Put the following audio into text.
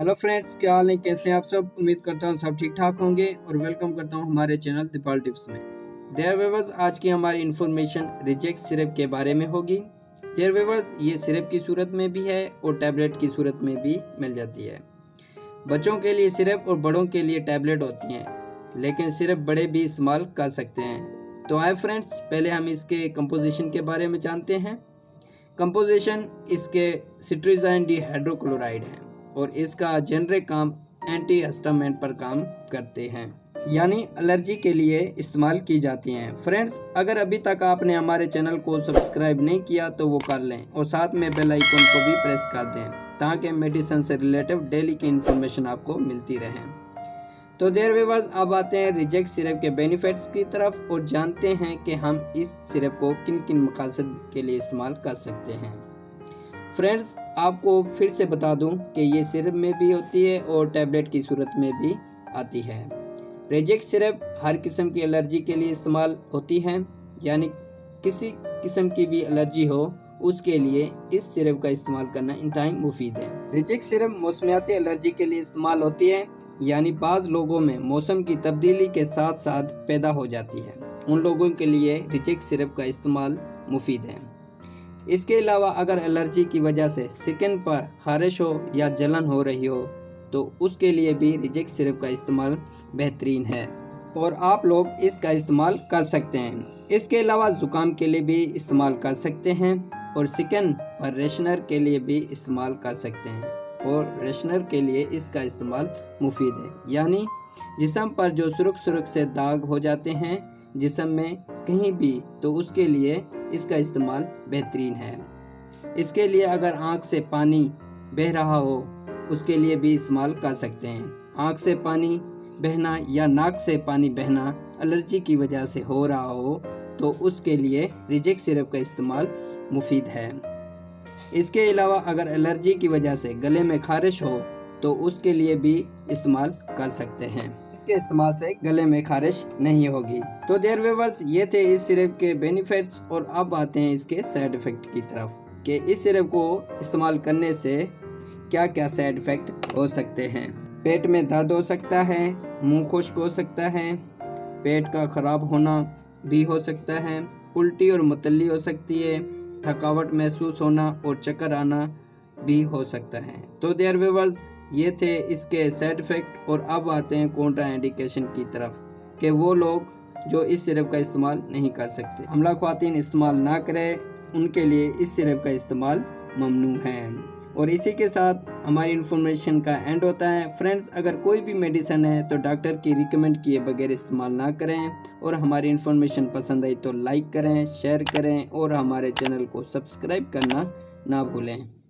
Hello friends, क्या हाल है? कैसे हैं आप सब? उम्मीद करता हूँ सब ठीक ठाक होंगे और वेलकम करता हूँ हमारे चैनल दीपाल टिप्स में। देयर व्यूअर्स, आज की हमारी इन्फॉर्मेशन रिजेक्ट सिरप के बारे में होगी। देयर व्यूअर्स, ये सिरप की सूरत में भी है और टैबलेट की सूरत में भी मिल जाती है। बच्चों के लिए सिरप और बड़ों के लिए टैबलेट होती हैं, लेकिन सिरप बड़े भी इस्तेमाल कर सकते हैं। तो आए फ्रेंड्स, पहले हम इसके कंपोजिशन के बारे में जानते हैं। कंपोजिशन इसके सिट्रिजाइन डिहाइड्रोक्लोराइड है और इसका जेनरिक काम एंटी हिस्टामिन पर काम करते हैं, यानी एलर्जी के लिए इस्तेमाल की जाती हैं। फ्रेंड्स, अगर अभी तक आपने हमारे चैनल को सब्सक्राइब नहीं किया तो वो कर लें और साथ में बेल आइकन को भी प्रेस कर दें ताकि मेडिसिन से रिलेटेड डेली की इन्फॉर्मेशन आपको मिलती रहे। तो देयर व्यूअर्स, अब आते हैं रिजेक्ट सिरप के बेनिफिट्स की तरफ और जानते हैं कि हम इस सिरप को किन किन मकसद के लिए इस्तेमाल कर सकते हैं। फ्रेंड्स, आपको फिर से बता दूं कि ये सिरप में भी होती है और टैबलेट की सूरत में भी आती है। रिजेक्ट सिरप हर किस्म की एलर्जी के लिए इस्तेमाल होती है, यानी किसी किस्म की भी एलर्जी हो उसके लिए इस सिरप का इस्तेमाल करना इंतहाई मुफीद है। रिजेक्ट सिरप मौसमियाती एलर्जी के लिए इस्तेमाल होती है, यानी बाज़ लोगों में मौसम की तब्दीली के साथ साथ पैदा हो जाती है। उन लोगों के लिए रिजेक्ट सिरप का इस्तेमाल मुफीद है। इसके अलावा अगर एलर्जी की वजह से स्किन पर खारिश हो या जलन हो रही हो तो उसके लिए भी रिजेक्ट सिरप का इस्तेमाल बेहतरीन है और आप लोग इसका इस्तेमाल कर सकते हैं। इसके अलावा ज़ुकाम के लिए भी इस्तेमाल कर सकते हैं और स्किन पर रेशनर के लिए भी इस्तेमाल कर सकते हैं और रेशनर के लिए इसका इस्तेमाल मुफीद है, यानी जिस्म पर जो सुर्ख से दाग हो जाते हैं जिस्म में कहीं भी, तो उसके लिए इसका इस्तेमाल बेहतरीन है। इसके लिए अगर आँख से पानी बह रहा हो उसके लिए भी इस्तेमाल कर सकते हैं। आँख से पानी बहना या नाक से पानी बहना एलर्जी की वजह से हो रहा हो तो उसके लिए रिजेक्ट सिरप का इस्तेमाल मुफीद है। इसके अलावा अगर एलर्जी की वजह से गले में खारिश हो तो उसके लिए भी इस्तेमाल कर सकते हैं। इसके इस्तेमाल से गले में खारिश नहीं होगी। तो देयर व्यूअर्स, ये थे इस सिरप के बेनिफिट्स और अब आते हैं इसके साइड इफ़ेक्ट की तरफ कि इस सिरप को इस्तेमाल करने से क्या क्या साइड इफ़ेक्ट हो सकते हैं। पेट में दर्द हो सकता है, मुंह खुश्क हो सकता है, पेट का ख़राब होना भी हो सकता है, उल्टी और मतली हो सकती है, थकावट महसूस होना और चक्कर आना भी हो सकता है। तो देयर व्यूअर्स, ये थे इसके साइड इफ़ेक्ट और अब आते हैं कॉन्ट्रा इंडिकेशन की तरफ कि वो लोग जो इस सिरप का इस्तेमाल नहीं कर सकते, हमला ख्वातीन इस्तेमाल ना करें, उनके लिए इस सिरप का इस्तेमाल ममनू है। और इसी के साथ हमारी इन्फॉर्मेशन का एंड होता है। फ्रेंड्स, अगर कोई भी मेडिसिन है तो डॉक्टर की रिकमेंड किए बगैर इस्तेमाल ना करें और हमारी इन्फॉर्मेशन पसंद आई तो लाइक करें, शेयर करें और हमारे चैनल को सब्सक्राइब करना ना भूलें।